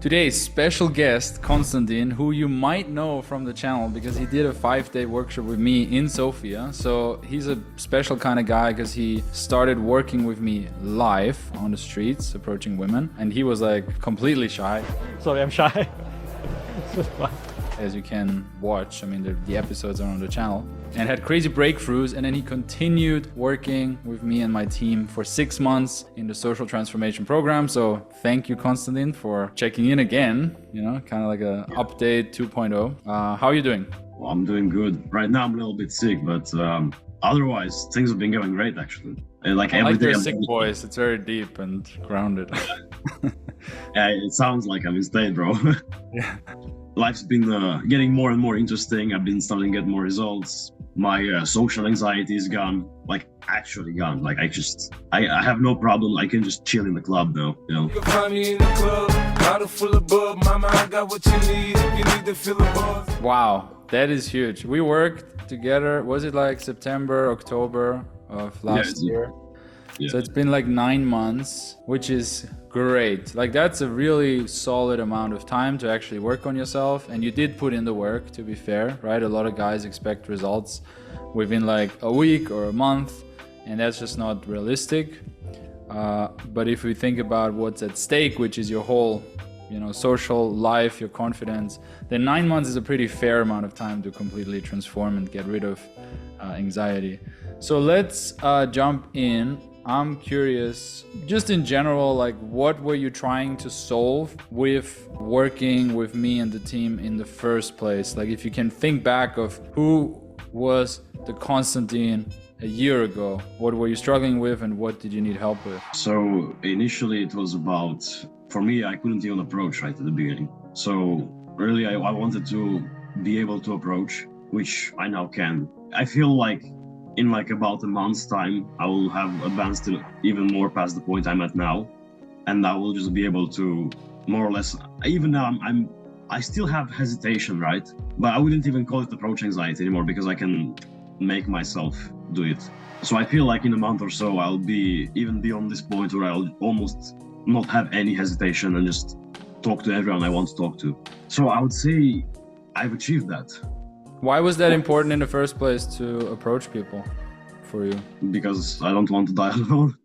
Today's special guest, Constantine, who you might know from the channel because he did a 5-day workshop with me in Sofia. So he's a special kind of guy because he started working with me live on the streets, approaching women. And he was like completely shy. Sorry, I'm shy. As you can watch, I mean, the episodes are on the channel, and had crazy breakthroughs. And then he continued working with me and my team for 6 months in the social transformation program. So thank you, Constantine, for checking in again, you know, kind of like a update 2.0. How are you doing? Well, I'm doing good. Right now I'm a little bit sick, but otherwise things have been going great actually. And like I every like day your I'm sick voice. It's very deep and grounded. Yeah, it sounds like I'm in state, bro. Yeah. Life's been getting more and more interesting. I've been starting to get more results. My social anxiety is gone, like actually gone. Like I have no problem. I can just chill in the club now, you know. You can find me in the club, bottle full of bub. Mama, I got what you need if you need to feel a buzz. Wow, that is huge. We worked together. Was it like September, October of last year? Yeah. So it's been like 9 months, which is great. Like that's a really solid amount of time to actually work on yourself. And you did put in the work, to be fair, right? A lot of guys expect results within like a week or a month, and that's just not realistic. But if we think about what's at stake, which is your whole, you know, social life, your confidence, then 9 months is a pretty fair amount of time to completely transform and get rid of anxiety. So let's jump in. I'm curious, just in general, like what were you trying to solve with working with me and the team in the first place? Like if you can think back of who was the Constantine a year ago, what were you struggling with and what did you need help with? So initially it was about, for me, I couldn't even approach right at the beginning. So really I wanted to be able to approach, which I now can. I feel like in like about a month's time, I will have advanced to even more past the point I'm at now. And I will just be able to more or less, even now I still have hesitation, right? But I wouldn't even call it approach anxiety anymore because I can make myself do it. So I feel like in a month or so, I'll be even beyond this point where I'll almost not have any hesitation and just talk to everyone I want to talk to. So I would say I've achieved that. Why was that important in the first place to approach people for you? Because I don't want to die alone.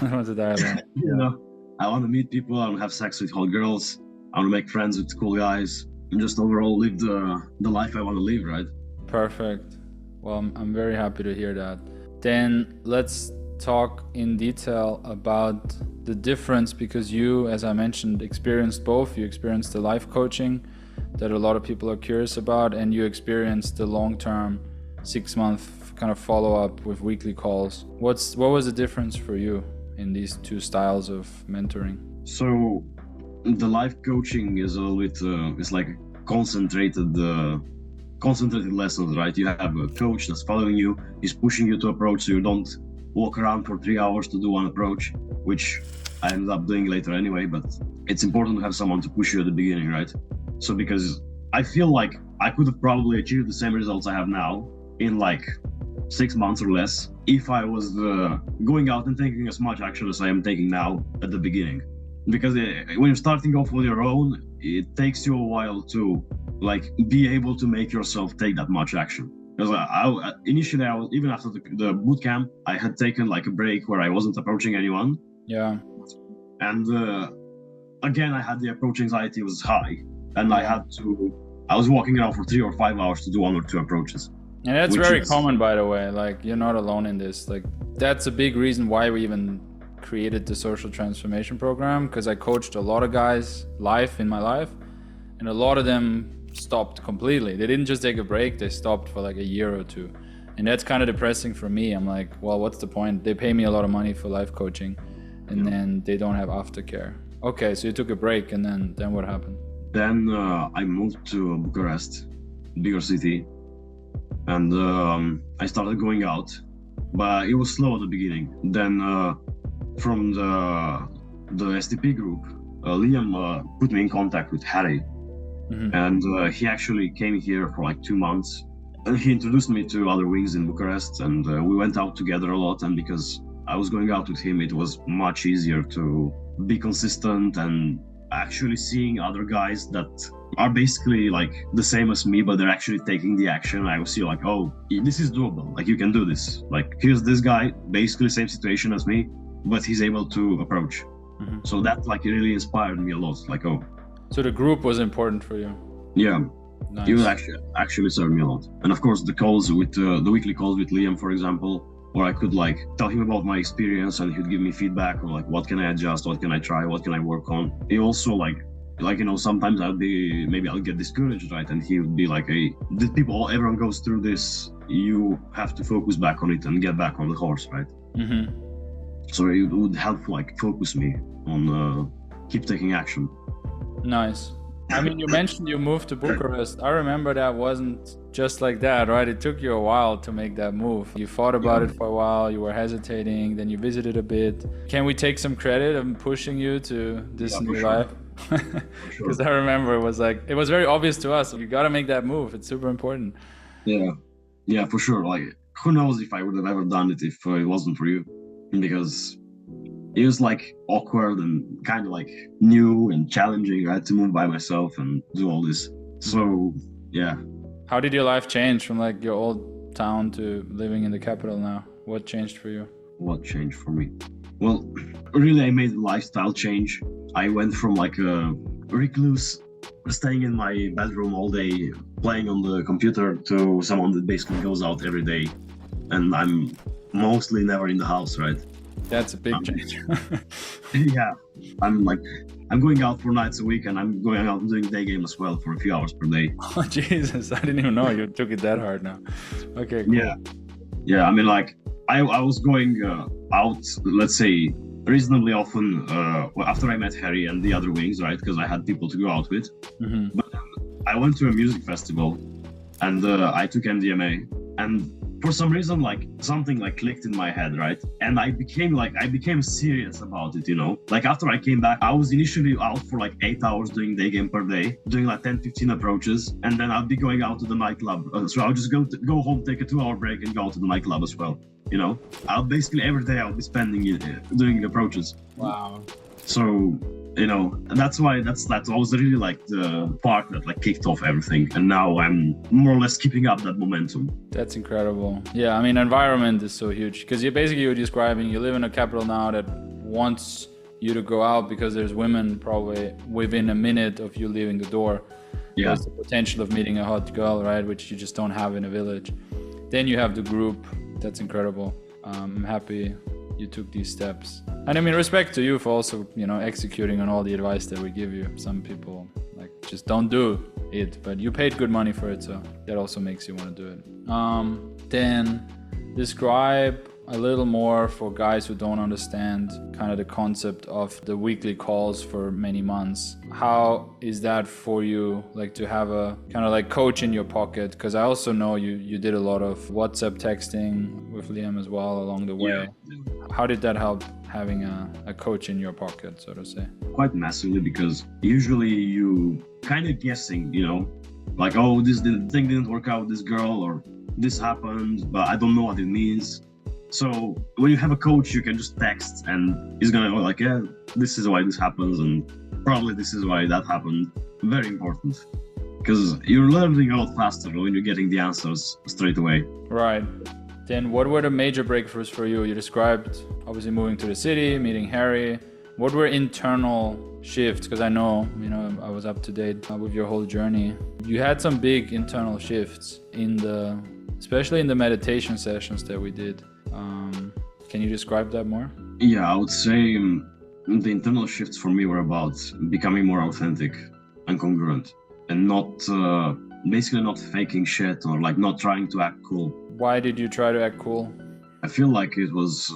I want to die alone. You know, I want to meet people, I want to have sex with hot girls, I want to make friends with cool guys, and just overall live the life I want to live, right? Perfect. Well, I'm very happy to hear that. Then let's talk in detail about the difference, because you, as I mentioned, experienced both. You experienced the life coaching that a lot of people are curious about, and you experienced the long-term 6-month kind of follow-up with weekly calls. What was the difference for you in these two styles of mentoring? So the life coaching is a little bit, it's like concentrated lessons, right? You have a coach that's following you, he's pushing you to approach, so you don't walk around for 3 hours to do one approach, which I ended up doing later anyway, but it's important to have someone to push you at the beginning, right? So because I feel like I could have probably achieved the same results I have now in like 6 months or less if I was going out and taking as much action as I am taking now at the beginning. Because when you're starting off on your own, it takes you a while to like be able to make yourself take that much action. Because initially, I was, even after the boot camp, I had taken like a break where I wasn't approaching anyone. Yeah. And again, I had the approach anxiety was high, and I was walking around for 3 or 5 hours to do 1 or 2 approaches. And that's very common, by the way. Like, you're not alone in this. Like, that's a big reason why we even created the social transformation program, because I coached a lot of guys live in my life, and a lot of them stopped completely. They didn't just take a break, they stopped for like a year or 2. And that's kind of depressing for me. I'm like, well, what's the point? They pay me a lot of money for life coaching, and then they don't have aftercare. Okay, so you took a break, and then what happened? Then I moved to Bucharest, bigger city, and I started going out, but it was slow at the beginning. Then from the STP group, Liam put me in contact with Harry. Mm-hmm. And he actually came here for like 2 months, and he introduced me to other wings in Bucharest, and we went out together a lot. And because I was going out with him, it was much easier to be consistent and actually seeing other guys that are basically like the same as me, but they're actually taking the action. I will see like, oh, this is doable. Like you can do this. Like here's this guy, basically same situation as me, but he's able to approach. So that like really inspired me a lot. Like, oh. So the group was important for you. Yeah. Nice. It was actually served me a lot. And of course the calls with the weekly calls with Liam, for example, where I could like tell him about my experience and he'd give me feedback or like what can I adjust, what can I try, what can I work on. He also like sometimes I'll get discouraged, right? And he would be like, hey, everyone goes through this, you have to focus back on it and get back on the horse, right? So it would help like focus me on keep taking action. Nice. I mean, you mentioned you moved to Bucharest. I remember that wasn't just like that, right? It took you a while to make that move. You thought about it for a while, you were hesitating, then you visited a bit. Can we take some credit of pushing you to this new life? Because I remember it was very obvious to us. You got to make that move. It's super important. Yeah, for sure. Like, who knows if I would have ever done it if it wasn't for you? Because it was like awkward and kind of like new and challenging. I had to move by myself and do all this. So, yeah. How did your life change from like your old town to living in the capital now? What changed for you? What changed for me? Well, really, I made a lifestyle change. I went from like a recluse, staying in my bedroom all day, playing on the computer, to someone that basically goes out every day. And I'm mostly never in the house, right? That's a big change. Yeah, I'm going out 4 nights a week, and I'm going out and doing day game as well for a few hours per day. Oh Jesus, I didn't even know you took it that hard now. Okay, cool. Yeah. I mean, like I was going out, let's say, reasonably often after I met Harry and the other wings, right? Because I had people to go out with. But I went to a music festival, and I took MDMA, and for some reason, like something like clicked in my head, right? And I became serious about it, you know? Like after I came back, I was initially out for like 8 hours doing day game per day, doing like 10-15 approaches, and then I'll be going out to the nightclub. So I'll just go home, take a 2-hour break, and go to the nightclub as well. You know, I'll basically every day I'll be spending it doing approaches. Wow. So, you know, and that's that was really like the part that like kicked off everything, and now I'm more or less keeping up that momentum. That's incredible. Yeah, I mean, environment is so huge, because you're describing you live in a capital now that wants you to go out because there's women probably within a minute of you leaving the door. Yeah. There's the potential of meeting a hot girl, right, which you just don't have in a village. Then you have the group. That's incredible. I'm happy you took these steps. And I mean, respect to you for also, you know, executing on all the advice that we give you. Some people like just don't do it, but you paid good money for it, so that also makes you want to do it. Then describe a little more for guys who don't understand kind of the concept of the weekly calls for many months. How is that for you, like to have a kind of like coach in your pocket? Because I also know you did a lot of WhatsApp texting with Liam as well along the way. Yeah. How did that help having a coach in your pocket, so to say? Quite massively, because usually you kind of guessing, you know, like, oh, this thing didn't work out with this girl, or this happened, but I don't know what it means. So when you have a coach, you can just text and he's gonna go like, yeah, this is why this happens, and probably this is why that happened. Very important, because you're learning a lot faster when you're getting the answers straight away. Right. Then what were the major breakthroughs for you? You described obviously moving to the city, meeting Harry. What were internal shifts? Because I know, you know, I was up to date with your whole journey. You had some big internal shifts especially in the meditation sessions that we did. Can you describe that more? Yeah, I would say the internal shifts for me were about becoming more authentic and congruent, and basically not faking shit or like not trying to act cool. Why did you try to act cool? I feel like it was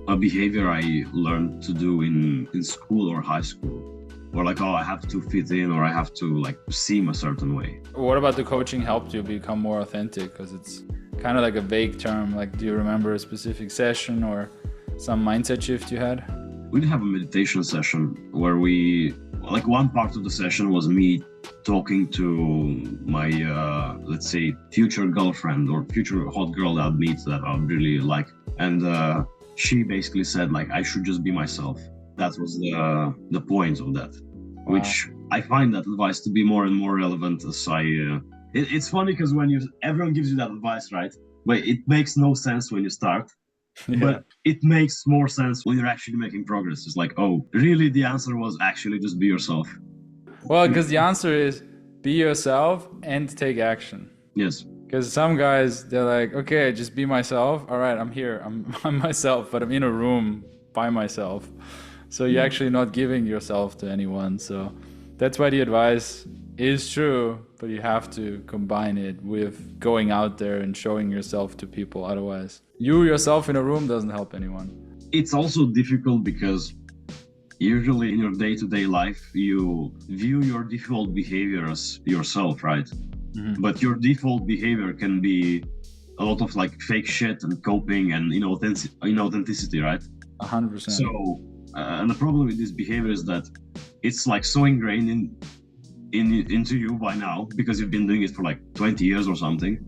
a behavior I learned to do in school or high school. Or like, oh, I have to fit in, or I have to like seem a certain way. What about the coaching helped you become more authentic? Because it's kind of like a vague term. Like, do you remember a specific session or some mindset shift you had? We did have a meditation session where one part of the session was me talking to my, let's say, future girlfriend or future hot girl that I'd meet that I'd really like. And she basically said like I should just be myself. That was the point of that, which I find that advice to be more and more relevant as it's funny because when everyone gives you that advice, right? But it makes no sense when you start. Yeah. But it makes more sense when you're actually making progress. It's like, oh, really? The answer was actually just be yourself. Well, because the answer is be yourself and take action. Yes. Because some guys, they're like, okay, just be myself. All right, I'm here. I'm myself, but I'm in a room by myself. So you're actually not giving yourself to anyone. So that's why the advice is true, but you have to combine it with going out there and showing yourself to people. Otherwise, you yourself in a room doesn't help anyone. It's also difficult because usually in your day-to-day life, you view your default behavior as yourself, right? Mm-hmm. But your default behavior can be a lot of like fake shit and coping and inauthenticity, right? 100%. So, and the problem with this behavior is that it's like so ingrained into you by now, because you've been doing it for like 20 years or something,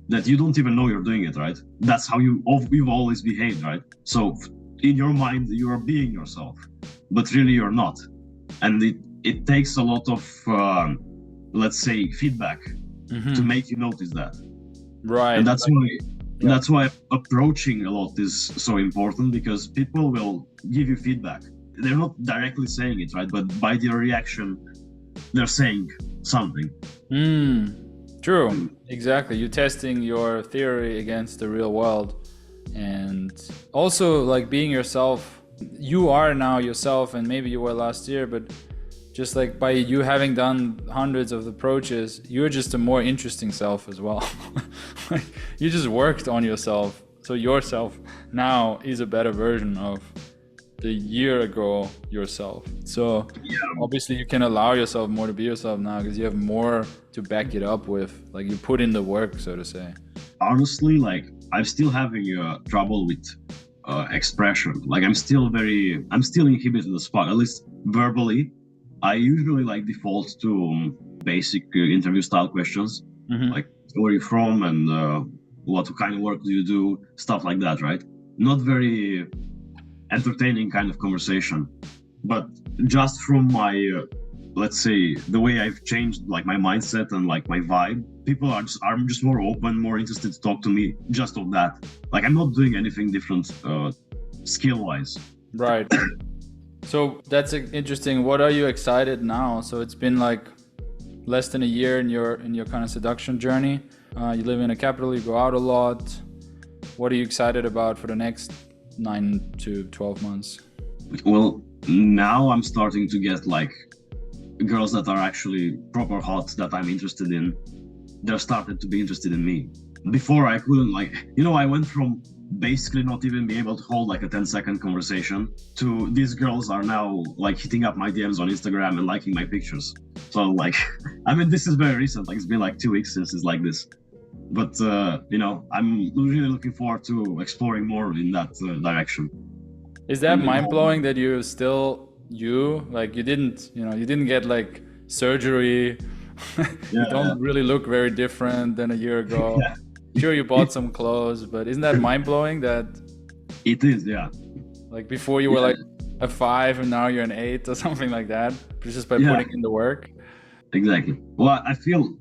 that you don't even know you're doing it, right? That's how you've always behaved, right? So in your mind, you are being yourself, but really you're not. And it takes a lot of, let's say, feedback to make you notice that. Right. And that's why approaching a lot is so important, because people will give you feedback. They're not directly saying it, right? But by their reaction, they're saying something. True. Exactly. You're testing your theory against the real world. And also like being yourself. You are now yourself, and maybe you were last year, but just like by you having done hundreds of approaches, you're just a more interesting self as well. Like, you just worked on yourself. So yourself now is a better version of the year ago yourself. So obviously you can allow yourself more to be yourself now because you have more to back it up with. Like you put in the work, so to say. Honestly, like I'm still having trouble with expression. Like I'm still inhibited as fuck, at least verbally. I usually like default to basic interview style questions, like where are you from and what kind of work do you do, stuff like that, right? Not very entertaining kind of conversation, but just from my let's say the way I've changed like my mindset and like my vibe, people are just more open, more interested to talk to me just of that. Like I'm not doing anything different skill wise. Right. So that's interesting. What are you excited now? So it's been like less than a year in your kind of seduction journey. You live in a capital, you go out a lot. What are you excited about for the next 9 to 12 months? Well, now I'm starting to get like girls that are actually proper hot that I'm interested in. They're starting to be interested in me. Before I couldn't, like, I went from basically not even being able to hold like a 10-second conversation to these girls are now like hitting up my DMs on Instagram and liking my pictures. So like, I mean, this is very recent. Like it's been like 2 weeks since it's like this. But, I'm really looking forward to exploring more in that direction. Is that mind-blowing that you're still you? Like you didn't get like surgery. You don't really look very different than a year ago. Yeah. Sure, you bought some clothes, but isn't that mind-blowing that... It is, yeah. Like before you were like a 5 and now you're an 8 or something like that, just by putting in the work? Exactly. Well, I feel,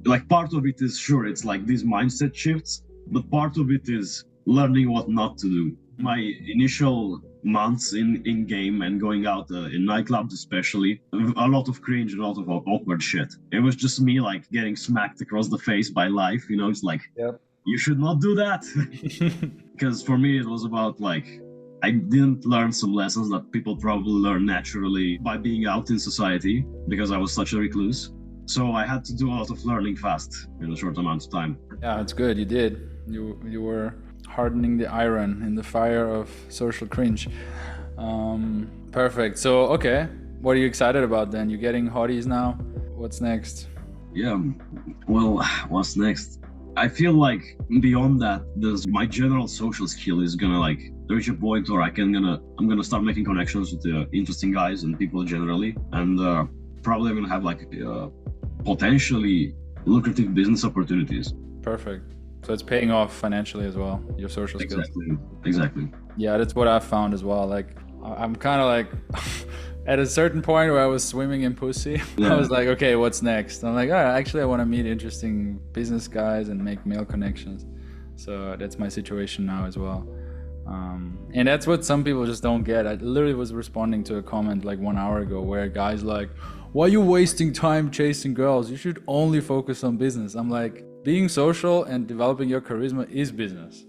like part of it is sure, it's like these mindset shifts, but part of it is learning what not to do. My initial months in game and going out in nightclubs especially, a lot of cringe, a lot of awkward shit. It was just me like getting smacked across the face by life, it's like, you should not do that. Because for me it was about like, I didn't learn some lessons that people probably learn naturally by being out in society because I was such a recluse. So I had to do a lot of learning fast in a short amount of time. Yeah, it's good. You did. You were hardening the iron in the fire of social cringe. Perfect. So, okay. What are you excited about then? You're getting hotties now? What's next? Yeah. Well, what's next? I feel like beyond that, my general social skill is gonna like reach a point where I'm gonna start making connections with interesting guys and people generally, and probably I'm gonna have like potentially lucrative business opportunities. Perfect. So it's paying off financially as well, your social skills. Exactly. Yeah, that's what I've found as well. Like, I'm kind of like at a certain point where I was swimming in pussy, I was like, okay, what's next? I'm like, actually, I want to meet interesting business guys and make male connections. So that's my situation now as well. And that's what some people just don't get. I literally was responding to a comment like 1 hour ago where a guy's like, why are you wasting time chasing girls? You should only focus on business. I'm like, being social and developing your charisma is business.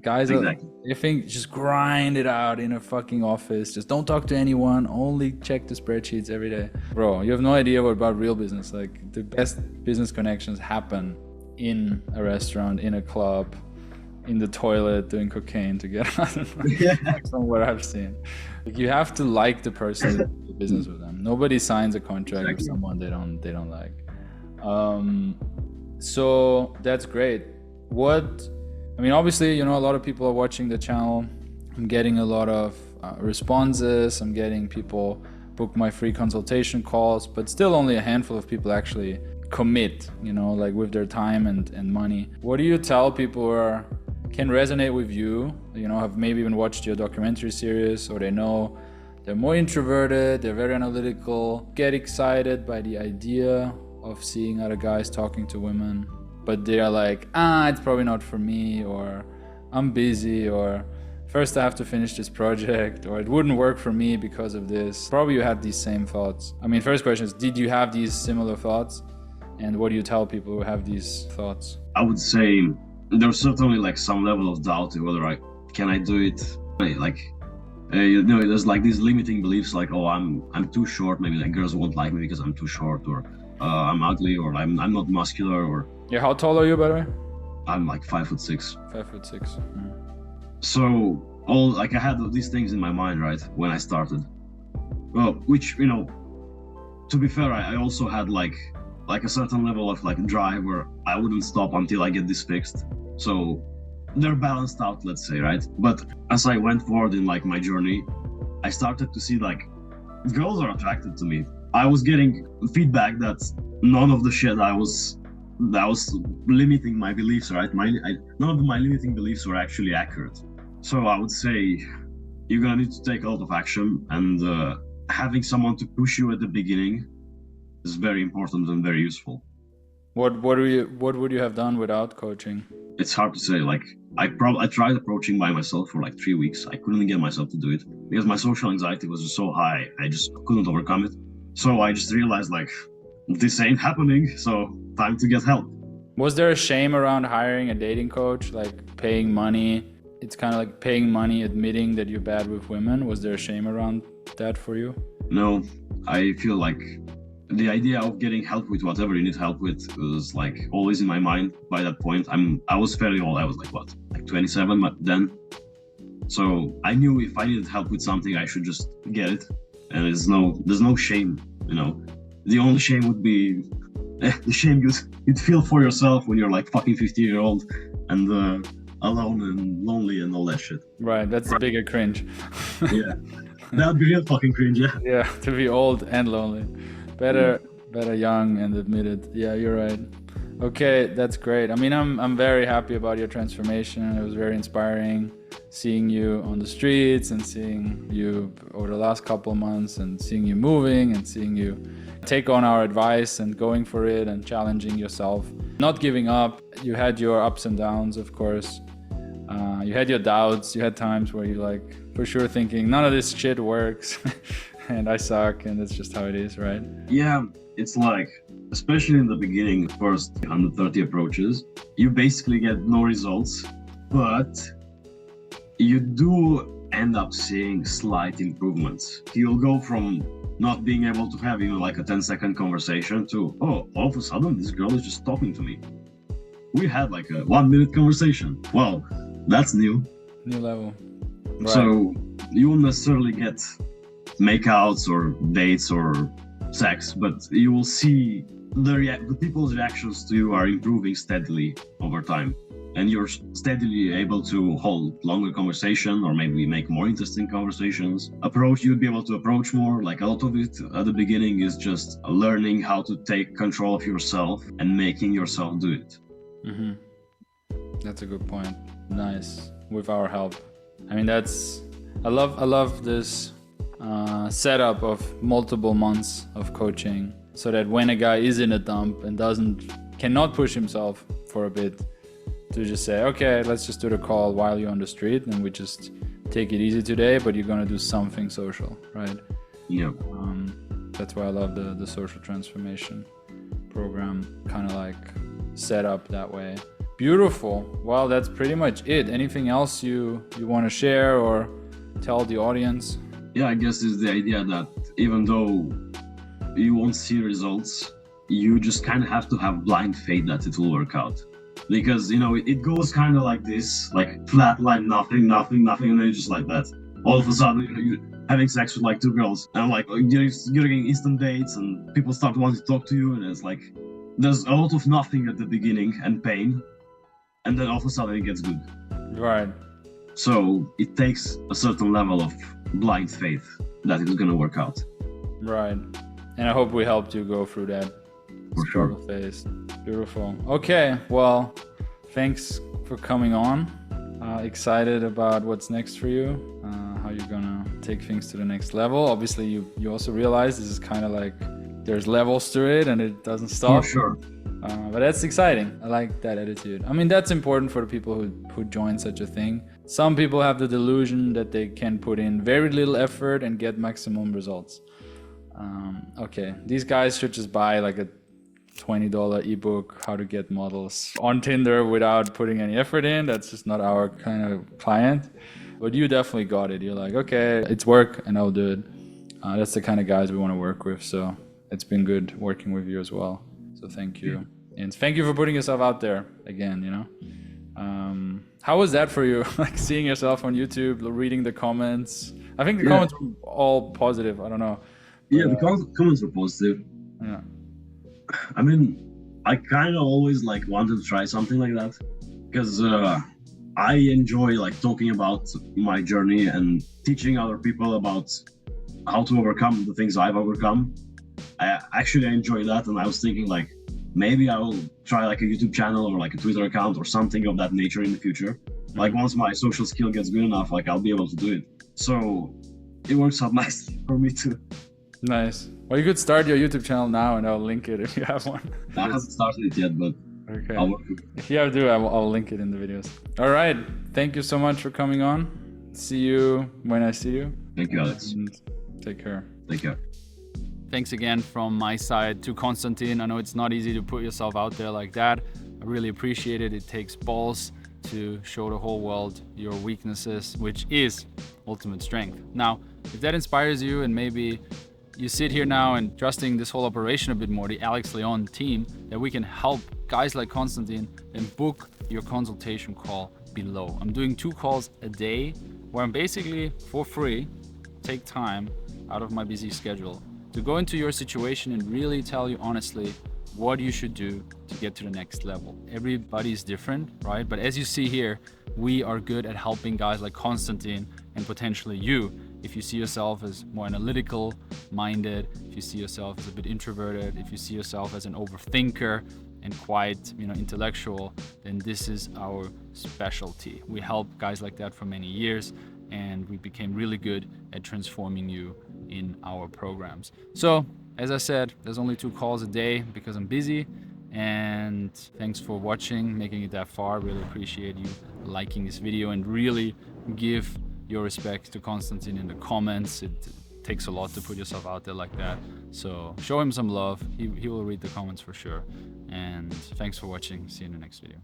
Guys, you think just grind it out in a fucking office. Just don't talk to anyone. Only check the spreadsheets every day. Bro, you have no idea about real business. Like, the best business connections happen in a restaurant, in a club, in the toilet doing cocaine together. From what I've seen. Like, you have to like the person to do business with them. Nobody signs a contract with someone they don't like. So that's great. Obviously, a lot of people are watching the channel. I'm getting a lot of responses. I'm getting people book my free consultation calls, but still only a handful of people actually commit, like with their time and money. What do you tell people who can resonate with you, have maybe even watched your documentary series, or they know they're more introverted, they're very analytical, get excited by the idea of seeing other guys talking to women, but they're like, it's probably not for me, or I'm busy, or first I have to finish this project, or it wouldn't work for me because of this. Probably you had these same thoughts. First question is, did you have these similar thoughts? And what do you tell people who have these thoughts? I would say there's certainly like some level of doubt whether I do it. There's like these limiting beliefs, like, I'm too short, maybe like girls won't like me because I'm too short, or I'm ugly, or I'm not muscular, or how tall are you, by the way? I'm like 5'6". 5'6". So I had these things in my mind, right, when I started. Well, which, to be fair, I also had like a certain level of like drive where I wouldn't stop until I get this fixed. So they're balanced out, let's say, right? But as I went forward in like my journey, I started to see like girls are attracted to me. I was getting feedback that none of the shit that was limiting my beliefs, right? None of my limiting beliefs were actually accurate. So I would say you're gonna need to take a lot of action, and having someone to push you at the beginning is very important and very useful. What would you have done without coaching? It's hard to say. Like, I tried approaching by myself for like 3 weeks. I couldn't get myself to do it because my social anxiety was just so high. I just couldn't overcome it. So I just realized, like, this ain't happening, so time to get help. Was there a shame around hiring a dating coach, like paying money? It's kind of like paying money, admitting that you're bad with women. Was there a shame around that for you? No, I feel like the idea of getting help with whatever you need help with was like always in my mind. By that point, I was fairly old. I was like 27 then. So I knew if I needed help with something, I should just get it. And there's no shame, The only shame would be the shame you'd feel for yourself when you're like fucking 50-year-old and alone and lonely and all that shit. Right, that's the bigger cringe. Yeah, that'd be real fucking cringe. Yeah, to be old and lonely. Better young and admitted. Yeah, you're right. Okay, that's great. I'm very happy about your transformation. It was very inspiring seeing you on the streets and seeing you over the last couple of months and seeing you moving and seeing you take on our advice and going for it and challenging yourself. Not giving up. You had your ups and downs, of course. You had your doubts. You had times where you like for sure thinking none of this shit works and I suck and that's just how it is, right? Yeah, it's like, especially in the beginning, first 130 approaches, you basically get no results, but you do end up seeing slight improvements. You'll go from not being able to have even like a 10-second conversation to, all of a sudden this girl is just talking to me. We had like a 1-minute conversation. Well, that's new. New level. Right. So you won't necessarily get makeouts or dates or sex, but you will see the people's reactions to you are improving steadily over time. And you're steadily able to hold longer conversation or maybe make more interesting conversations. You'd be able to approach more. Like a lot of it at the beginning is just learning how to take control of yourself and making yourself do it. Mm-hmm. That's a good point. Nice. With our help. I mean, I love this setup of multiple months of coaching, so that when a guy is in a dump and cannot push himself for a bit, to just say, okay, let's just do the call while you're on the street, and we just take it easy today, but you're gonna do something social, right? Yeah. That's why I love the social transformation program, kind of like set up that way. Beautiful. Well, that's pretty much it. Anything else you want to share or tell the audience? Yeah, I guess it's the idea that even though you won't see results, you just kind of have to have blind faith that it will work out. Because, it goes kind of like this, like flat line, nothing, and then it's just like that. All of a sudden, you're having sex with like 2 girls, and like you're getting instant dates, and people start wanting to talk to you, and it's like there's a lot of nothing at the beginning and pain, and then all of a sudden it gets good. Right. So it takes a certain level of blind faith that it's gonna work out. Right. And I hope we helped you go through that struggle phase. Beautiful. Okay, well, thanks for coming on. Excited about what's next for you, how you're gonna take things to the next level. Obviously, you also realize this is kind of like there's levels to it and it doesn't stop. For sure. But that's exciting. I like that attitude. I mean, that's important for the people who join such a thing. Some people have the delusion that they can put in very little effort and get maximum results. Okay, these guys should just buy like a $20 ebook, how to get models on Tinder without putting any effort in. That's just not our kind of client. But you definitely got it. You're like, okay, it's work and I'll do it. That's the kind of guys we want to work with. So it's been good working with you as well. So thank you. And thank you for putting yourself out there again, How was that for you? Like seeing yourself on YouTube, reading the comments. I think the comments were all positive. I don't know. Yeah, the comments were positive. Yeah. I mean, I kind of always like wanted to try something like that because I enjoy like talking about my journey and teaching other people about how to overcome the things I've overcome. I actually enjoy that, and I was thinking like maybe I will try like a YouTube channel or like a Twitter account or something of that nature in the future. Like once my social skill gets good enough, like I'll be able to do it. So it works out nicely for me too. Nice. Well, you could start your YouTube channel now and I'll link it if you have one. I haven't started it yet, but okay. I'll work with it. If you have to, I'll link it in the videos. All right. Thank you so much for coming on. See you when I see you. Thank you, Alex. And take care. Take care. Thanks again from my side to Constantine. I know it's not easy to put yourself out there like that. I really appreciate it. It takes balls to show the whole world your weaknesses, which is ultimate strength. Now, if that inspires you and maybe you sit here now and trusting this whole operation a bit more, the Alex Leon team, that we can help guys like Constantine, then book your consultation call below. I'm doing 2 calls a day where I'm basically for free take time out of my busy schedule to go into your situation and really tell you honestly what you should do to get to the next level. Everybody's different, right? But as you see here, we are good at helping guys like Constantine and potentially you. If you see yourself as more analytical minded, if you see yourself as a bit introverted, if you see yourself as an overthinker and quite, intellectual, then this is our specialty. We help guys like that for many years, and we became really good at transforming you in our programs. So, as I said, there's only 2 calls a day because I'm busy. And thanks for watching, making it that far. Really appreciate you liking this video, and really give your respect to Constantine in the comments. It takes a lot to put yourself out there like that. So show him some love. He will read the comments for sure. And thanks for watching. See you in the next video.